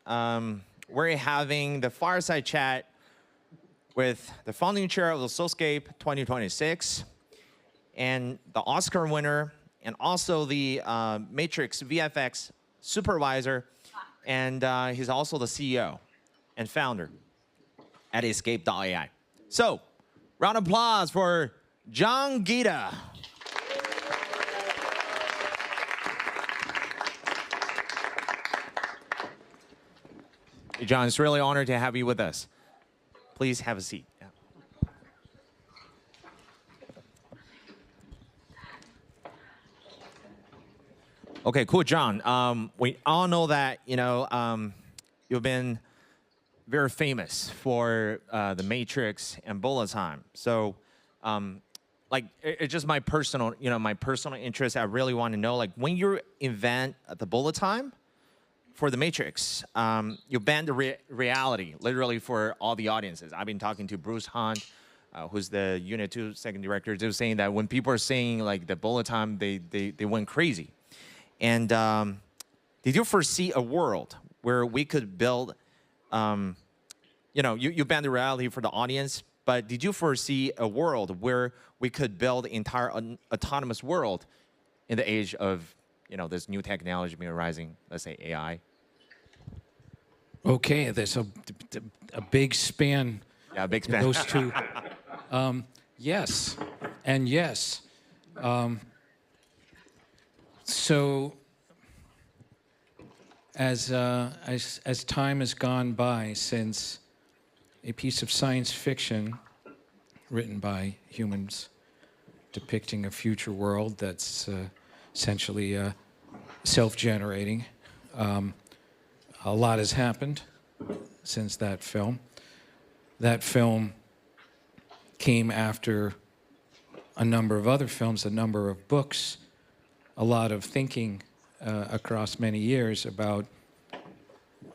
We're having the fireside chat with the founding chair of the Soulscape 2026 and the Oscar winner and also the Matrix VFX Supervisor, and he's also the CEO and founder at escape.ai. So, round of applause for John Gita. Hey, John, it's really an honor to have you with us. Please have a seat. Yeah. Okay, cool, John. We all know that you've been very famous for the Matrix and bullet time. So, it's just my personal, interest. I really want to know, like, when you invent the bullet time for the Matrix, you bend the reality, literally, for all the audiences. I've been talking to Bruce Hunt, who's the Unit 2 second director, just saying that when people are saying, like, the bullet time, they went crazy. And did you foresee a world where we could build, you bend the reality for the audience, but did you foresee a world where we could build an entire autonomous world in the age of, this new technology being rising, let's say AI? Okay, there's a big span. Yeah, a big span. Those two. Yes, and yes. So as time has gone by since a piece of science fiction written by humans depicting a future world that's essentially self-generating, a lot has happened since that film. That film came after a number of other films, a number of books, a lot of thinking across many years about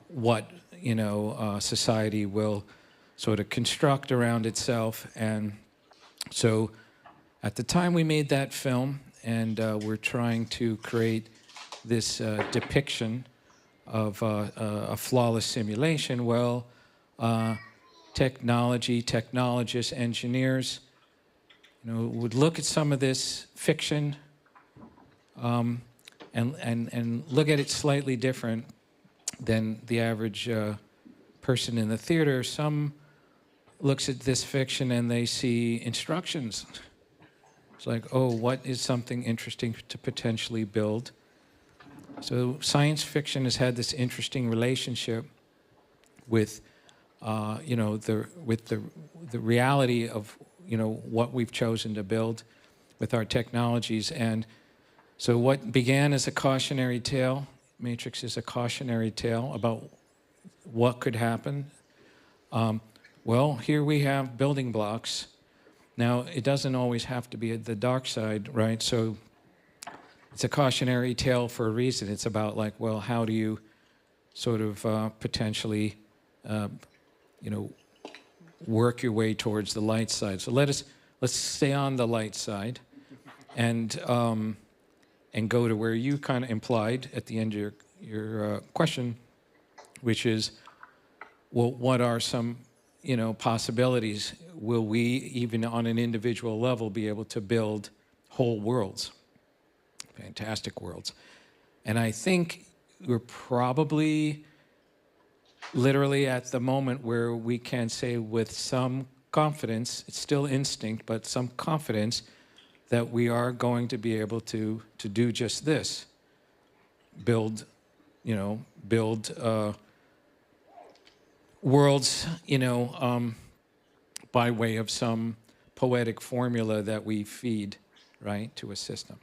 what society will sort of construct around itself. And so at the time we made that film, and we're trying to create this depiction of a flawless simulation, well, technologists, engineers, would look at some of this fiction and look at it slightly different than the average person in the theater. Some looks at this fiction and they see instructions. It's like, oh, what is something interesting to potentially build? So science fiction has had this interesting relationship with, the reality of, what we've chosen to build with our technologies. And so what began as a cautionary tale, Matrix is a cautionary tale about what could happen. Well, here we have building blocks. Now, it doesn't always have to be the dark side, right? So it's a cautionary tale for a reason. It's about, like, well, how do you sort of potentially, work your way towards the light side? So let's stay on the light side, and go to where you kind of implied at the end of your question, which is, well, what are some possibilities? Will we, even on an individual level, be able to build whole worlds, fantastic worlds? And I think we're probably literally at the moment where we can say with some confidence, it's still instinct, but some confidence, that we are going to be able to do just this. Build worlds, by way of some poetic formula that we feed, right, to a system.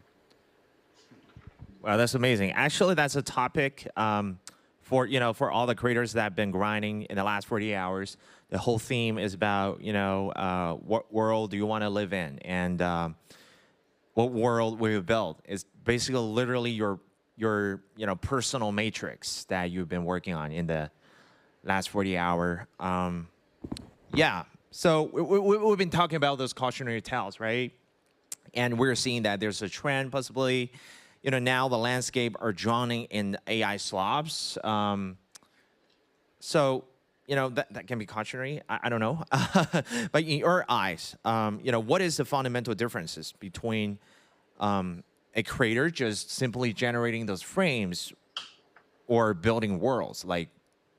Wow, that's amazing. Actually, that's a topic for all the creators that have been grinding in the last 48 hours. The whole theme is about, what world do you want to live in, and what world will you build? It's basically literally your personal matrix that you've been working on in the last 40 hour. Yeah. So we've been talking about those cautionary tales, right? And we're seeing that there's a trend, possibly, now the landscape are drowning in AI slobs. So, that can be cautionary. I don't know. But in your eyes, what is the fundamental differences between a creator just simply generating those frames or building worlds like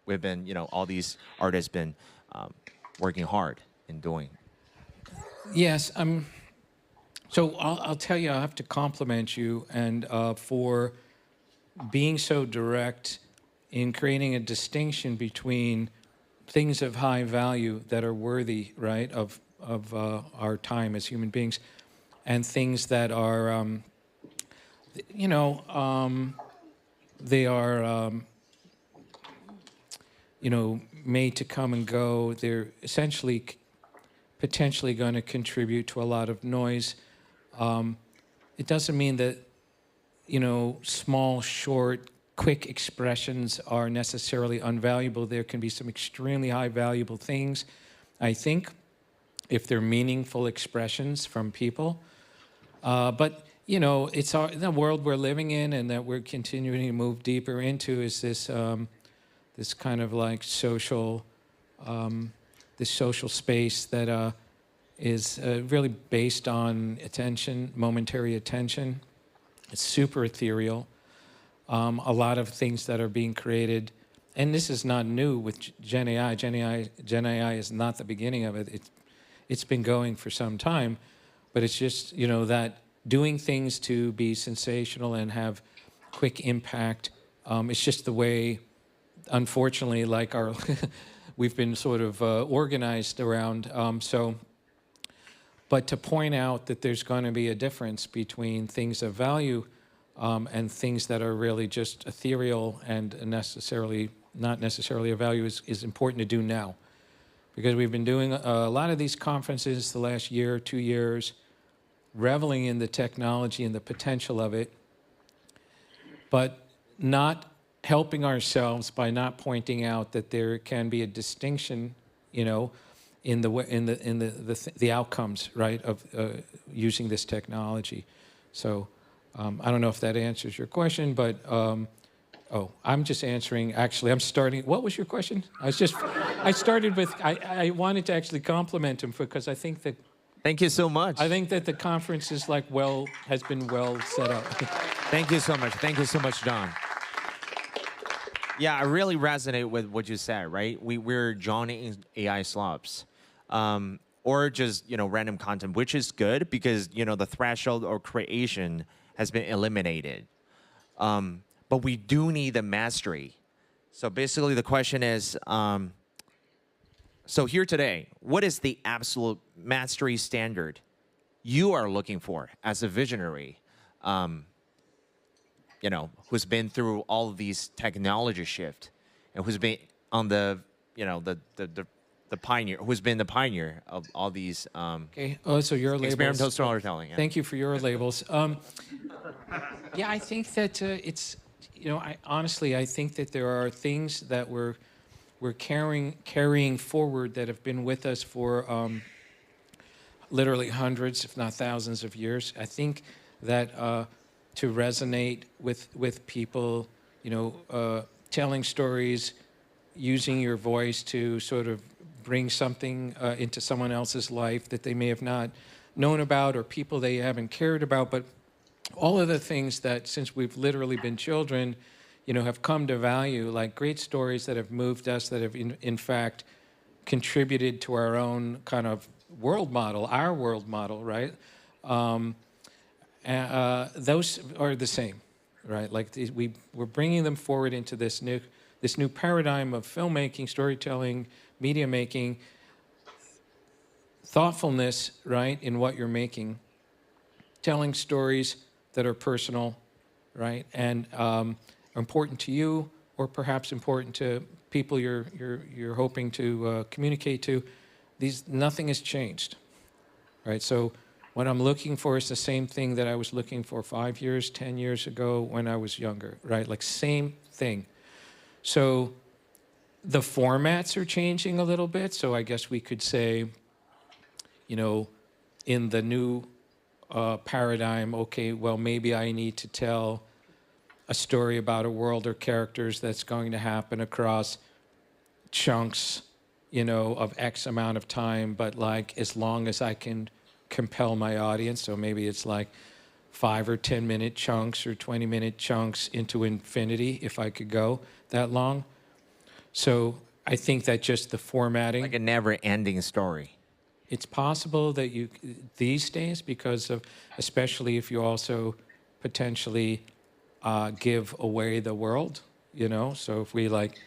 we've been, all these artists been working hard in doing? Yes. So I'll tell you, I have to compliment you and for being so direct in creating a distinction between things of high value that are worthy, right, of our time as human beings, and things that are, you know, they are, made to come and go. They're essentially potentially going to contribute to a lot of noise. It doesn't mean that, small, short, quick expressions are necessarily unvaluable. There can be some extremely high valuable things, I think, if they're meaningful expressions from people. But, it's the world we're living in and that we're continuing to move deeper into is this, this kind of like social, this social space that is really based on attention, momentary attention. It's super ethereal. A lot of things that are being created, and this is not new with Gen AI. Gen AI is not the beginning of it. It's been going for some time, but it's just, that doing things to be sensational and have quick impact. It's just the way, unfortunately, like our, we've been sort of organized around. But to point out that there's going to be a difference between things of value and things that are really just ethereal and not necessarily of value is important to do now. Because we've been doing a lot of these conferences the last year, 2 years, reveling in the technology and the potential of it, but not helping ourselves by not pointing out that there can be a distinction, in the outcomes, right, of using this technology. So I don't know if that answers your question, but I'm just answering. Actually, I'm starting. What was your question? I started with. I wanted to actually compliment him because I think that. Thank you so much. I think that the conference is has been well set up. Thank you so much. Thank you so much, John. Yeah, I really resonate with what you said, right? We're joining AI slobs. Or just, random content, which is good because, the threshold of creation has been eliminated. But we do need the mastery. So basically the question is, so here today, what is the absolute mastery standard you are looking for as a visionary, who's been through all of these technology shift and who's been on the pioneer, who's been the pioneer of all these Okay. Oh, so your labels. Experimental storytelling. Yeah. Thank you for your labels. Yeah, I think that it's, honestly, I think that there are things that we're carrying forward that have been with us for literally hundreds, if not thousands of years. I think that to resonate with people, telling stories, using your voice to sort of bring something into someone else's life that they may have not known about or people they haven't cared about, but all of the things that since we've literally been children, have come to value, like great stories that have moved us, that have in fact contributed to our own kind of world model, our world model, right? Those are the same, right? Like we're bringing them forward into this new paradigm of filmmaking, storytelling, media making, thoughtfulness, right, in what you're making, telling stories that are personal, right, and are important to you, or perhaps important to people you're hoping to communicate to. Nothing has changed, right? So what I'm looking for is the same thing that I was looking for 5 years, 10 years ago when I was younger, right? Like same thing. So the formats are changing a little bit. So I guess we could say, in the new paradigm, okay, well, maybe I need to tell a story about a world or characters that's going to happen across chunks, of X amount of time, but like as long as I can compel my audience. So maybe it's like 5 or 10-minute chunks or 20-minute chunks into infinity if I could go that long. So I think that just the formatting. Like a never-ending story. It's possible that you, these days, because of, especially if you also potentially give away the world, So if we like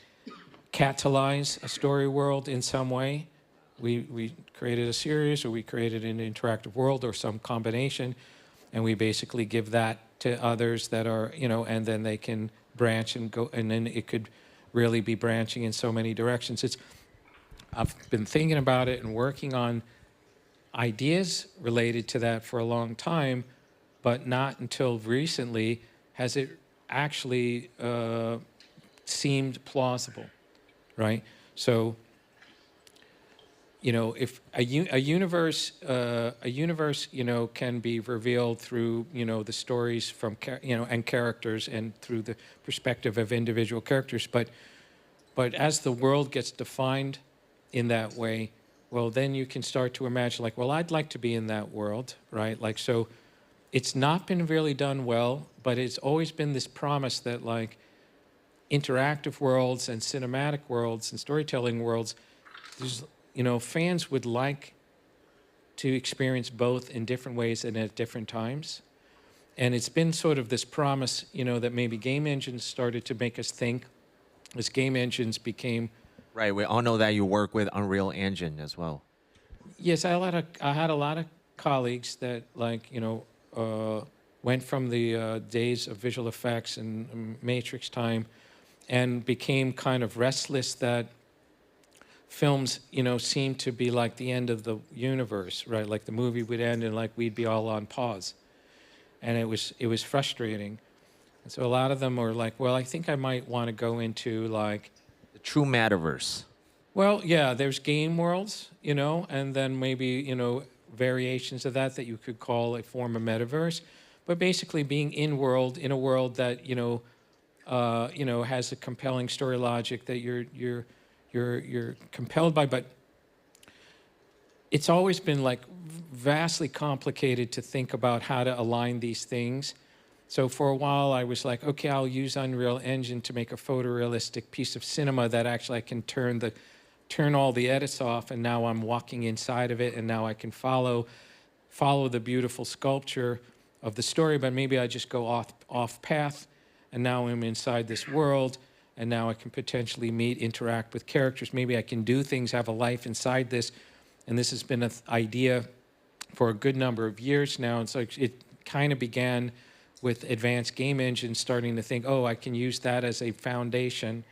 catalyze a story world in some way, we created a series or we created an interactive world or some combination, and we basically give that to others that are, and then they can branch and go, and then it could really be branching in so many directions. I've been thinking about it and working on ideas related to that for a long time, but not until recently has it actually seemed plausible, right? So, if a universe, can be revealed through, the stories from, and characters and through the perspective of individual characters, but as the world gets defined in that way, well, then you can start to imagine, like, well, I'd like to be in that world, right? Like, so it's not been really done well, but it's always been this promise that, like, interactive worlds and cinematic worlds and storytelling worlds, there's, fans would like to experience both in different ways and at different times. And it's been sort of this promise, that maybe game engines started to make us think as game engines became. Right. We all know that you work with Unreal Engine as well. Yes, I had a lot of colleagues that, like, went from the days of visual effects and Matrix time and became kind of restless that films, seemed to be like the end of the universe, right? Like the movie would end and like we'd be all on pause. And it was frustrating. And so a lot of them were like, well, I think I might want to go into like The true metaverse. well, yeah, there's game worlds, and then maybe, variations of that you could call a form of metaverse. But basically being in a world that, has a compelling story logic that you're compelled by. But it's always been like vastly complicated to think about how to align these things. So for a while I was like, okay, I'll use Unreal Engine to make a photorealistic piece of cinema that actually I can turn all the edits off, and now I'm walking inside of it, and now I can follow the beautiful sculpture of the story, but maybe I just go off path, and now I'm inside this world, and now I can potentially interact with characters. Maybe I can do things, have a life inside this, and this has been an idea for a good number of years now, and so it kind of began with advanced game engines starting to think, oh, I can use that as a foundation,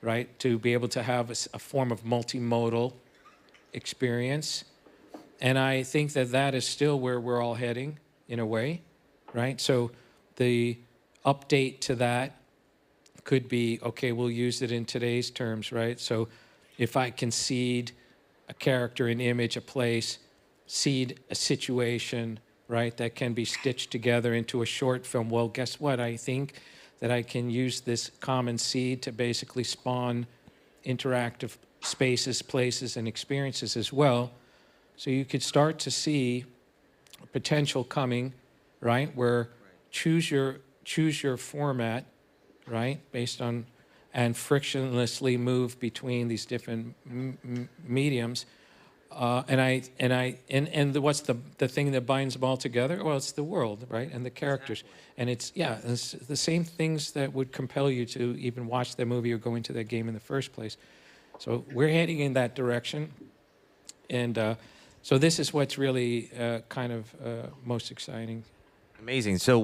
right, to be able to have a form of multimodal experience. And I think that is still where we're all heading, in a way, right? So the update to that could be, okay, we'll use it in today's terms, right? So if I can seed a character, an image, a place, seed a situation, right, that can be stitched together into a short film, well, guess what? I think that I can use this common seed to basically spawn interactive spaces, places, and experiences as well. So you could start to see potential coming, right, where choose your format, right, based on, and frictionlessly move between these different mediums. What's the thing that binds them all together? Well, it's the world, right, and the characters. Exactly. And it's the same things that would compel you to even watch that movie or go into that game in the first place. So we're heading in that direction, and so this is what's really kind of most exciting. Amazing. So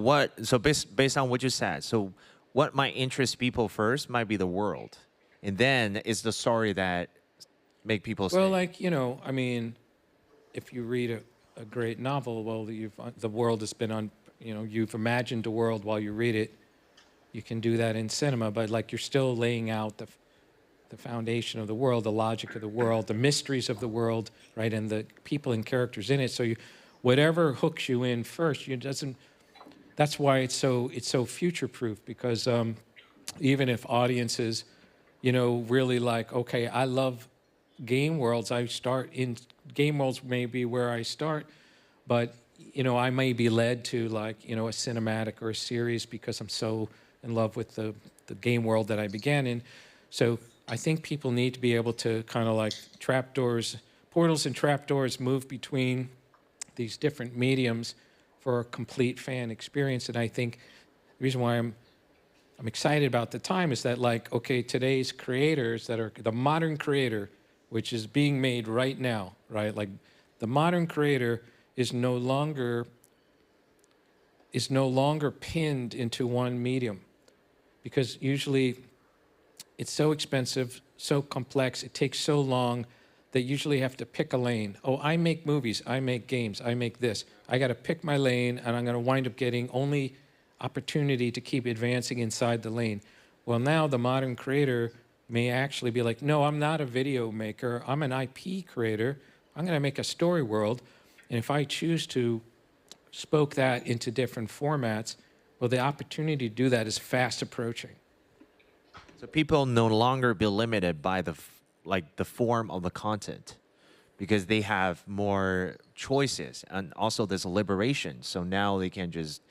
based on what you said, so what might interest people first might be the world, and then it's the story that make people stay. Well, like, I mean, if you read a great novel, well, the world has been on, you've imagined a world while you read it. You can do that in cinema, but like you're still laying out the foundation of the world, the logic of the world, the mysteries of the world, right, and the people and characters in it. So whatever hooks you in first, that's why it's so future-proof, because even if audiences really like, okay, I love game worlds. I start in game worlds, maybe where I start, but I may be led to like a cinematic or a series because I'm so in love with the game world that I began in. So I think people need to be able to kind of like portals and trapdoors move between these different mediums for a complete fan experience. And I think the reason why I'm excited about the time is that, like, okay, today's creators that are the modern creator, which is being made right now, right? Like the modern creator is no longer pinned into one medium, because usually it's so expensive, so complex, it takes so long that usually have to pick a lane. Oh, I make movies, I make games, I make this. I got to pick my lane, and I'm going to wind up getting only opportunity to keep advancing inside the lane. Well, now the modern creator may actually be like, no, I'm not a video maker, I'm an IP creator. I'm going to make a story world, and if I choose to spoke that into different formats, well, the opportunity to do that is fast approaching. So people no longer be limited by the form of the content, because they have more choices, and also there's a liberation. So now they can just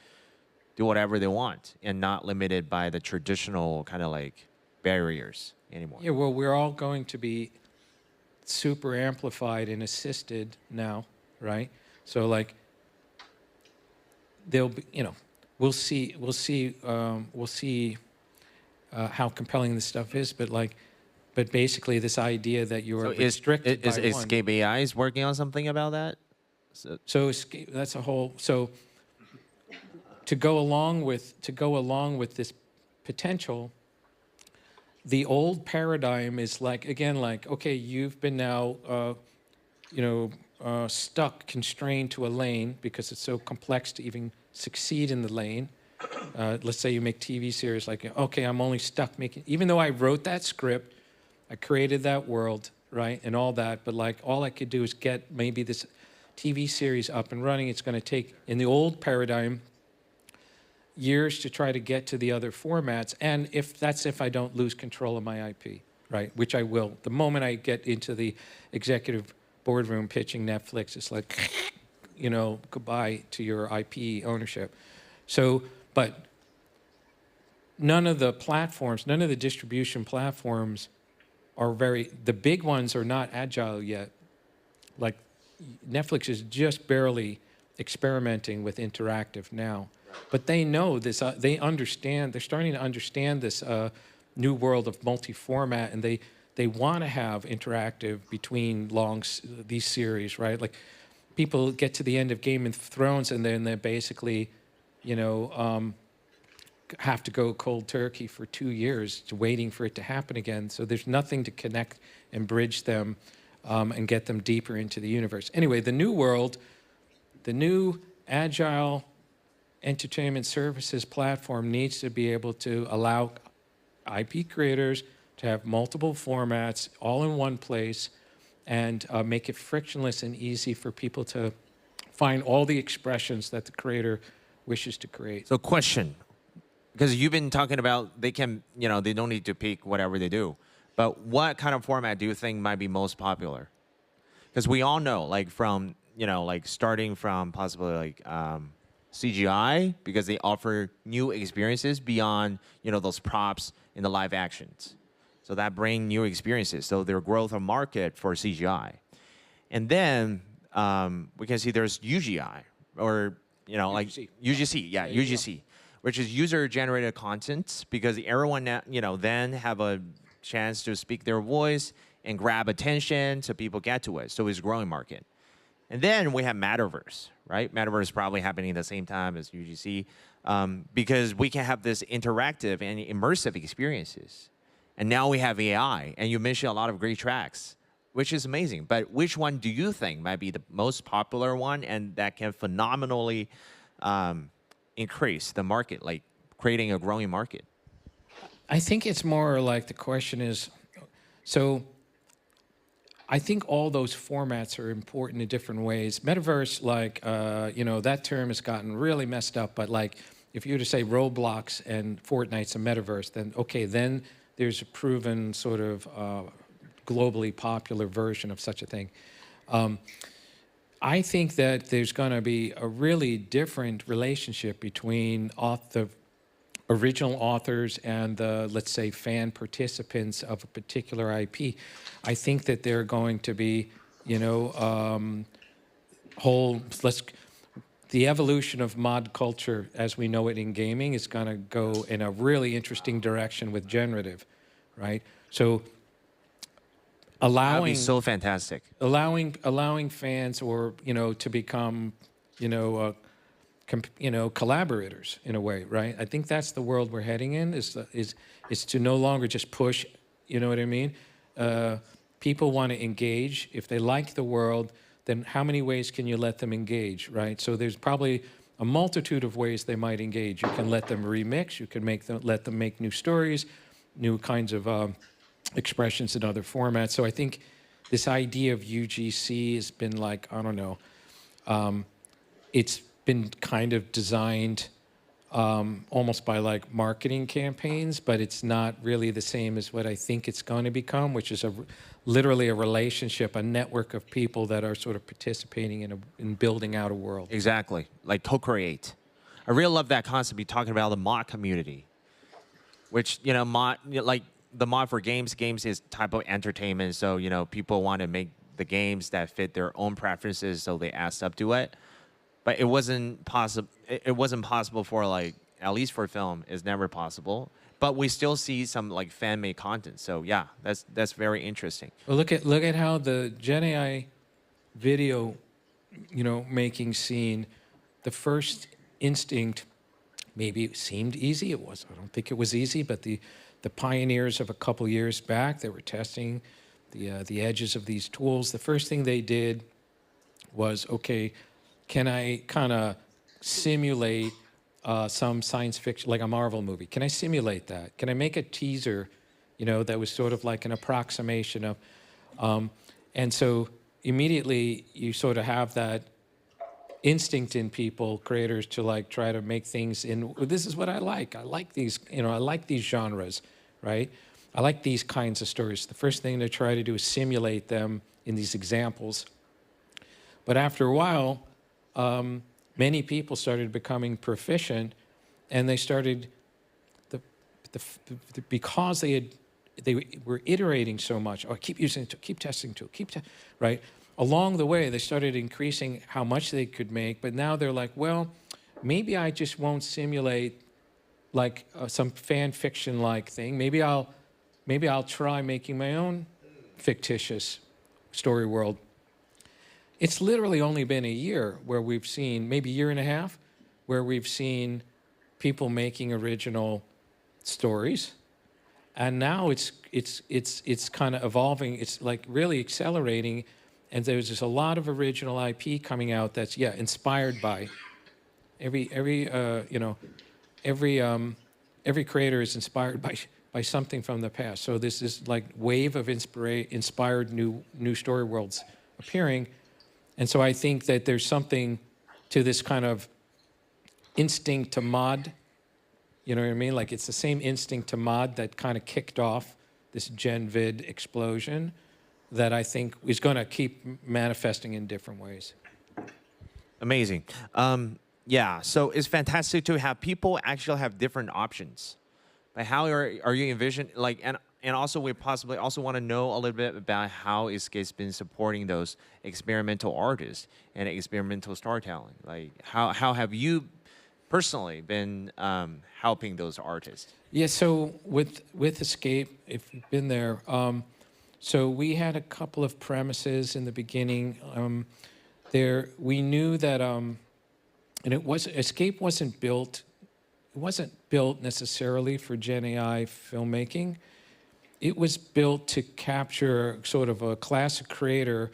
do whatever they want and not limited by the traditional kind of like barriers anymore. Yeah, well, we're all going to be super amplified and assisted now, right? So like, there'll be, we'll see how compelling this stuff is, but basically this idea that you are restricted by is one. Escape AI is working on something about that? So that's a whole. So to go along with this potential, the old paradigm is like, again, like, okay, you've been now stuck, constrained to a lane because it's so complex to even succeed in the lane. Let's say you make TV series, like, okay, I'm only stuck making, even though I wrote that script, I created that world, right, and all that, but like all I could do is get maybe this TV series up and running. It's going to take, in the old paradigm, years to try to get to the other formats, and if I don't lose control of my IP, right, which I will. The moment I get into the executive boardroom pitching Netflix, it's like, goodbye to your IP ownership. So, but none of the distribution platforms are the big ones are not agile yet. Like Netflix is just barely experimenting with interactive now. But they know this, they understand, they're starting to understand this new world of multi-format, and they want to have interactive between these series, right? Like people get to the end of Game of Thrones and then they basically, have to go cold turkey for 2 years waiting for it to happen again. So there's nothing to connect and bridge them and get them deeper into the universe. Anyway, the new world, the new agile entertainment services platform needs to be able to allow IP creators to have multiple formats all in one place, and make it frictionless and easy for people to find all the expressions that the creator wishes to create. So question, because you've been talking about they can, they don't need to pick whatever they do, but what kind of format do you think might be most popular? Because we all know, like from, like starting from possibly like CGI, because they offer new experiences beyond, those props in the live actions. So that bring new experiences. So their growth of market for CGI. And then we can see there's UGI, or, like UGC, yeah, UGC, which is user-generated content, because everyone, then have a chance to speak their voice and grab attention so people get to it. So it's a growing market. And then we have Metaverse, right? Metaverse is probably happening at the same time as UGC, because we can have this interactive and immersive experiences. And now we have AI, and you mentioned a lot of great tracks, which is amazing. But which one do you think might be the most popular one, and that can phenomenally increase the market, like creating a growing market? I think it's more like the question is, so I think all those formats are important in different ways. Metaverse, like, that term has gotten really messed up, but like, if you were to say Roblox and Fortnite's a metaverse, then okay, then there's a proven sort of globally popular version of such a thing. I think that there's going to be a really different relationship between the original authors and the, let's say, fan participants of a particular IP. I think that they're going to be, you know, the evolution of mod culture as we know it in gaming is going to go in a really interesting direction with generative, right? So That'd be allowing so fantastic. allowing fans or to become collaborators in a way, right? I think that's the world we're heading in, is to no longer just push, you know what I mean? People want to engage. If they like the world, then how many ways can you let them engage, right? So there's probably a multitude of ways they might engage. You can let them remix. You can let them make new stories, new kinds of expressions in other formats. So I think this idea of UGC has been like, I don't know, it's been kind of designed almost by like marketing campaigns, but it's not really the same as what I think it's going to become, which is literally a relationship, a network of people that are sort of participating in building out a world. Exactly, like co-create. I really love that concept. You're talking about the mod community, which like the mod for games. Games is type of entertainment, so people want to make the games that fit their own preferences, so they asked up to it. But it wasn't possible. It wasn't possible for at least for film. It's never possible. But we still see some like fan-made content. So yeah, that's very interesting. Well, look at how the Gen AI video, making scene, the first instinct, maybe it seemed easy. It was. I don't think it was easy. But the pioneers of a couple years back, they were testing the edges of these tools. The first thing they did was, okay, can I kind of simulate some science fiction, like a Marvel movie? Can I simulate that? Can I make a teaser, that was sort of like an approximation of, and so immediately you sort of have that instinct in people, creators, to like try to make things this is what I like. I like these, I like these genres, right? I like these kinds of stories. The first thing to try to do is simulate them in these examples. But after a while, many people started becoming proficient, and they started, because they were iterating so much. Oh, keep using it, keep testing to, right? Along the way, they started increasing how much they could make, but now they're like, well, maybe I just won't simulate like some fan fiction-like thing. Maybe I'll try making my own fictitious story world. It's literally only been a year where we've seen, maybe a year and a half, where we've seen people making original stories, and now it's kind of evolving. It's like really accelerating, and there's just a lot of original IP coming out that's inspired by every creator is inspired by something from the past. So this is like wave of inspired new story worlds appearing. And so I think that there's something to this kind of instinct to mod, you know what I mean? Like it's the same instinct to mod that kind of kicked off this Gen Vid explosion that I think is going to keep manifesting in different ways. Amazing. Yeah, so it's fantastic to have people actually have different options. But how are you envision and also we possibly also want to know a little bit about how Escape's been supporting those experimental artists and experimental storytelling. Like how have you personally been helping those artists? Yeah, so with Escape, if you've been there, so we had a couple of premises in the beginning. We knew that, and Escape wasn't built. It wasn't built necessarily for Gen AI filmmaking. It was built to capture sort of a classic creator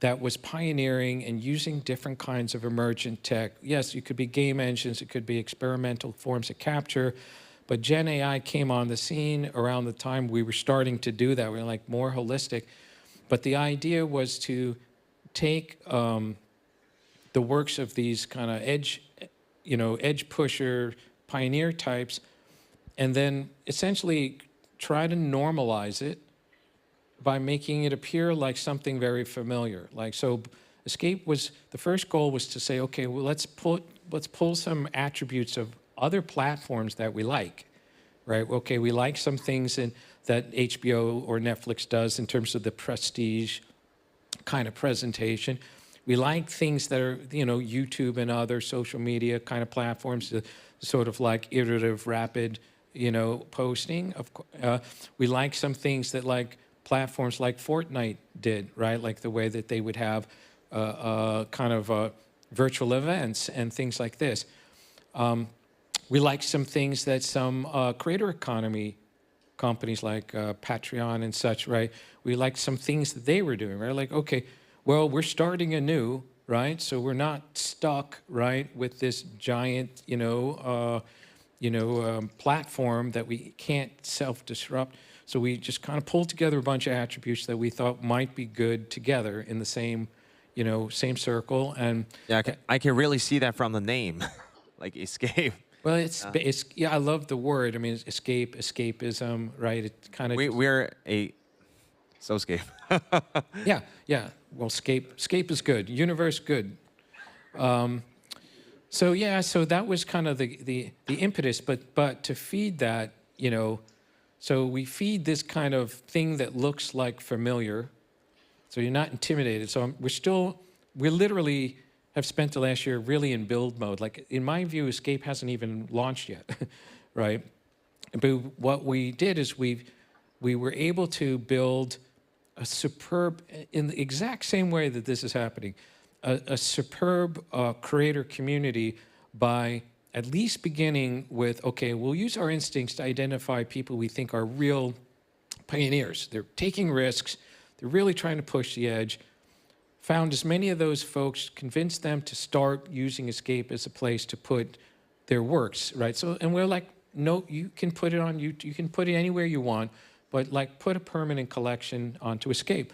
that was pioneering and using different kinds of emergent tech. Yes, it could be game engines, it could be experimental forms of capture, but Gen AI came on the scene around the time we were starting to do that. We were like more holistic. But the idea was to take the works of these kind of edge pusher, pioneer types, and then essentially try to normalize it by making it appear like something very familiar. Like, so Escape was, the first goal was to say, okay, well, let's pull some attributes of other platforms that we like, right? Okay, we like some things that HBO or Netflix does in terms of the prestige kind of presentation. We like things that are, YouTube and other social media kind of platforms, the sort of like iterative, rapid, posting. We like some things that like platforms like Fortnite did, right? Like the way that they would have kind of virtual events and things like this. We like some things that some creator economy companies like Patreon and such, right? We like some things that they were doing, right? Like, okay, well, we're starting anew, right? So we're not stuck, right, with this giant, platform that we can't self-disrupt. So we just kind of pulled together a bunch of attributes that we thought might be good together in the same, same circle. And Yeah, I can really see that from the name, like escape. well, it's yeah, I love the word. I mean, escape, escapism, right? It kind of We're a Soulscape. yeah. Well, scape is good. Universe good. So yeah, so that was kind of the impetus. But to feed that, so we feed this kind of thing that looks like familiar. So you're not intimidated. So we literally have spent the last year really in build mode. Like in my view, Escape hasn't even launched yet, right? But what we did is we were able to build a superb, in the exact same way that this is happening, a superb creator community by at least beginning with, okay, we'll use our instincts to identify people we think are real pioneers. They're taking risks. They're really trying to push the edge. Found as many of those folks, convinced them to start using Escape as a place to put their works, right? So, and we're like, no, you can put it on YouTube, you can put it anywhere you want, but like put a permanent collection onto Escape.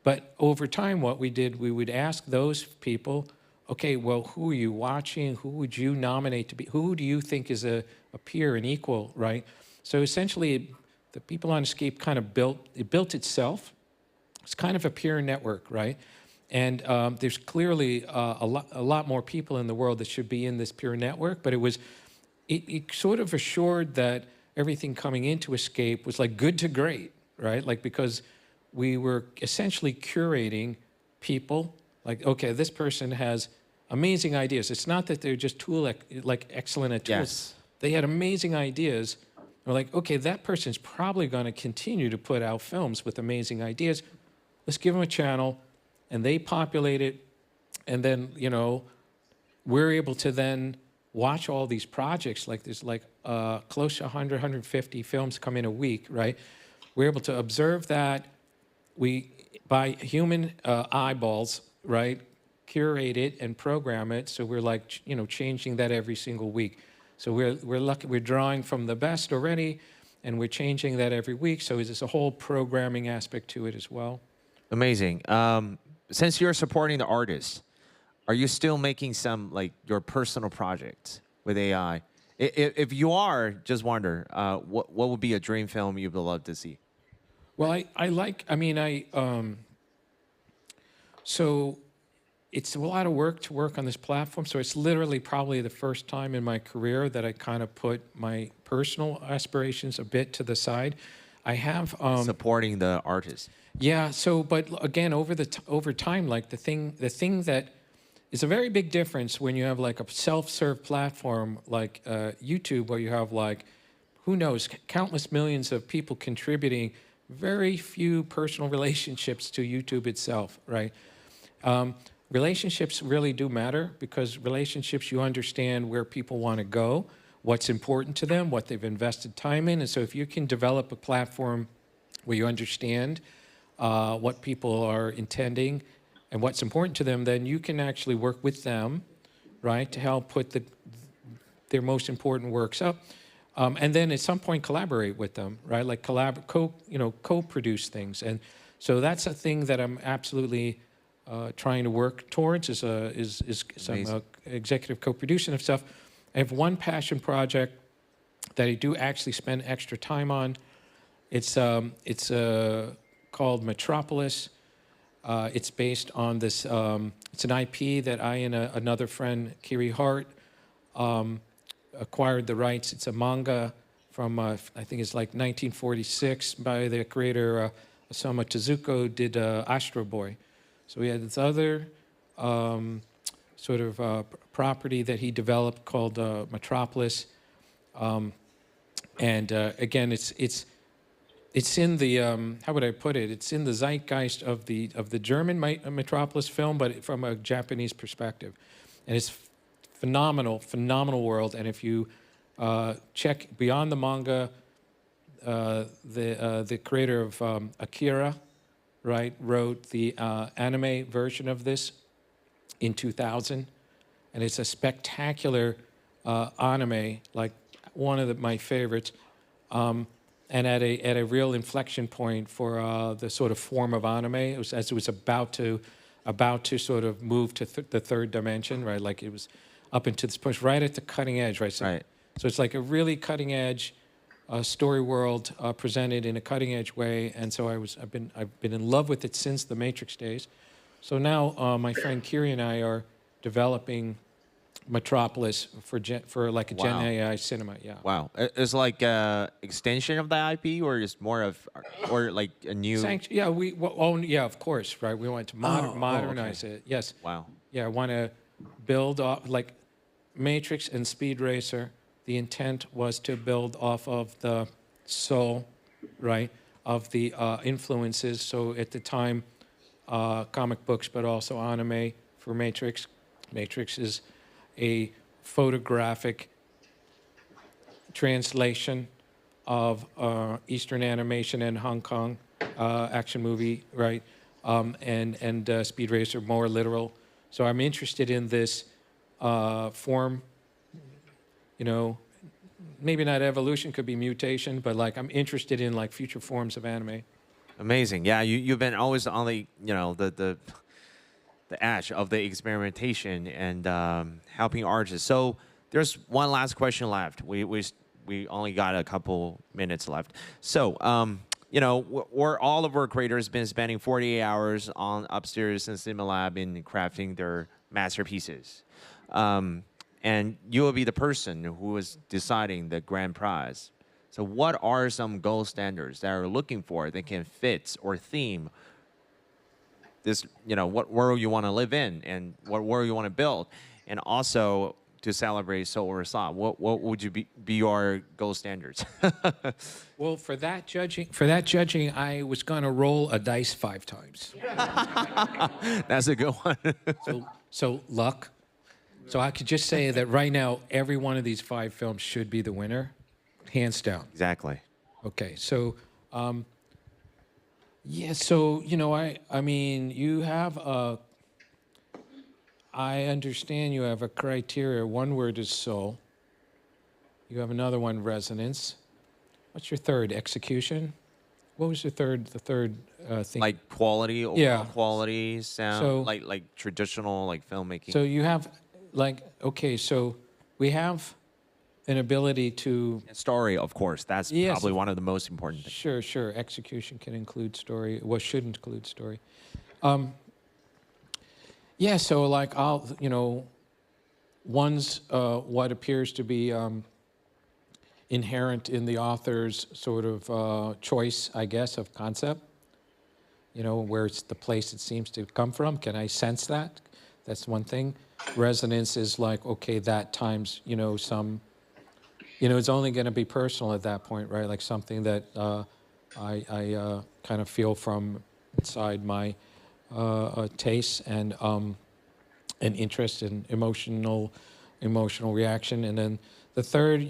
But over time, what we did, we would ask those people, okay, well, who are you watching? Who would you nominate to be? Who do you think is a peer, an equal, right? So essentially, the people on Escape kind of built itself. It's kind of a peer network, right? And there's clearly a lot more people in the world that should be in this peer network, but it sort of assured that everything coming into Escape was like good to great, right? Like, because we were essentially curating people, like, okay, this person has amazing ideas. It's not that they're just excellent at tools. Yes. They had amazing ideas. We're like, okay, that person's probably going to continue to put out films with amazing ideas. Let's give them a channel, and they populate it, and then, we're able to then watch all these projects. Like there's close to 100, 150 films come in a week, right? We're able to observe that. We, by human eyeballs, right, curate it and program it. So we're like, changing that every single week. So we're lucky. We're drawing from the best already, and we're changing that every week. So there's a whole programming aspect to it as well. Amazing. Since you're supporting the artists, are you still making some like your personal projects with AI? If you are, just wonder, what would be a dream film you'd love to see? Well, so it's a lot of work to work on this platform. So it's literally probably the first time in my career that I kind of put my personal aspirations a bit to the side. I have Supporting the artists. yeah. So, but again, over time, like the thing that is a very big difference when you have like a self-serve platform like YouTube, where you have like, who knows, countless millions of people contributing, very few personal relationships to YouTube itself, right? Relationships really do matter, because relationships, you understand where people want to go, what's important to them, what they've invested time in. And so if you can develop a platform where you understand what people are intending and what's important to them, then you can actually work with them, right, to help put their most important works up. And then at some point collaborate with them, right? Like co-produce things. And so that's a thing that I'm absolutely trying to work towards, is some executive co-producing of stuff. I have one passion project that I do actually spend extra time on, It's called Metropolis. It's based on this. It's an IP that I and another friend, Kiri Hart, acquired the rights. It's a manga from I think it's like 1946 by the creator Osamu Tezuka. Did Astro Boy. So we had this other sort of property that he developed called Metropolis, and again, it's in the how would I put it? It's in the zeitgeist of the German Metropolis film, but from a Japanese perspective, and it's phenomenal world. And if you check beyond the manga, the creator of Akira, right, wrote the anime version of this in 2000, and it's a spectacular anime, like one of my favorites. And at a real inflection point for the sort of form of anime, as it was about to sort of move to the third dimension, right? Like it was up into this push, right at the cutting edge, right? So, Right. so it's like a really cutting edge story world presented in a cutting edge way, and so I've been in love with it since the Matrix days. So now my friend Kiri and I are developing Metropolis for like a Gen Wow. AI cinema, yeah. Wow. It's like extension of the IP, or just more of, or like a new. Yeah, yeah, of course, right. We want to modernize it. Yes. Wow. Yeah, I want to build off like Matrix and Speed Racer. The intent was to build off of the soul, right, of the influences. So at the time, comic books, but also anime for Matrix. Matrix is a photographic translation of Eastern animation and Hong Kong action movie, right? And Speed Racer more literal. So I'm interested in this form, you know, maybe not evolution, could be mutation, but like I'm interested in like future forms of anime. Amazing. Yeah, you've been always on the, the edge of the experimentation and helping artists. So there's one last question left. We only got a couple minutes left. So where all of our creators been spending 48 hours on upstairs in Cinema Lab in crafting their masterpieces. And you will be the person who is deciding the grand prize. So what are some gold standards that are looking for that can fit or theme this, what world you want to live in and what world you want to build? And also to celebrate Soul or Sa, what would you be your gold standards? Well, for that judging, I was going to roll a dice 5 times. That's a good one. So luck. So I could just say that right now, every one of these 5 films should be the winner, hands down. Exactly. Okay, so yeah, so I mean, you have a. I understand you have a criteria. One word is soul. You have another one, resonance. What's your third? Execution. What was your third? The third thing. Like quality, overall Yeah. quality, sound, So- like traditional like filmmaking. So you have so we have an ability to. Story, of course, that's Yes. probably one of the most important things. Sure. Execution can include story. Should include story. Yeah, so like one's what appears to be inherent in the author's sort of choice, I guess, of concept. Where it's the place it seems to come from. Can I sense that? That's one thing. Resonance is like, okay, that times, some, it's only going to be personal at that point, right? Like something that I kind of feel from inside my taste and interest and emotional reaction. And then the third,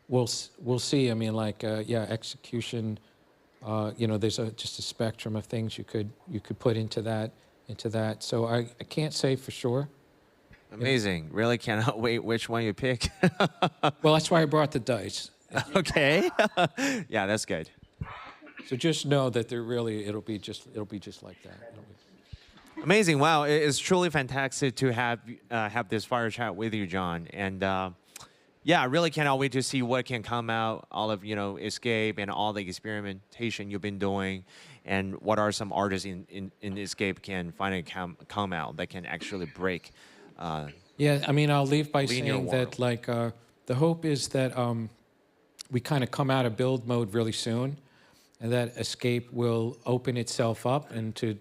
we'll see. I mean, like, execution. There's just a spectrum of things you could put into that. So I can't say for sure. Amazing. Really cannot wait which one you pick. Well, that's why I brought the dice. Okay. Yeah, that's good. So just know that it'll be just like that. Amazing. Wow. It's truly fantastic to have this fire chat with you, John. And yeah, I really cannot wait to see what can come out, all of, Escape and all the experimentation you've been doing, and what are some artists in Escape can finally come out that can actually break. Yeah, I mean, I'll leave by linear saying world. that, like, the hope is that we kind of come out of build mode really soon, and that Escape will open itself up into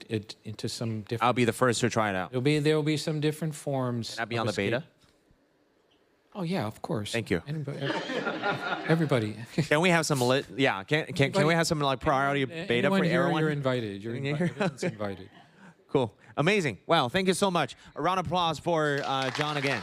some different. I'll be the first to try it out. There will be some different forms. Can I be of on the Escape. beta? Oh yeah, of course. Thank you. Everybody. Can we have some can we have some like priority beta Anyone for here, everyone? You're invited. You're invited. Everyone's invited. Cool. Amazing. Wow, thank you so much. A round of applause for John again.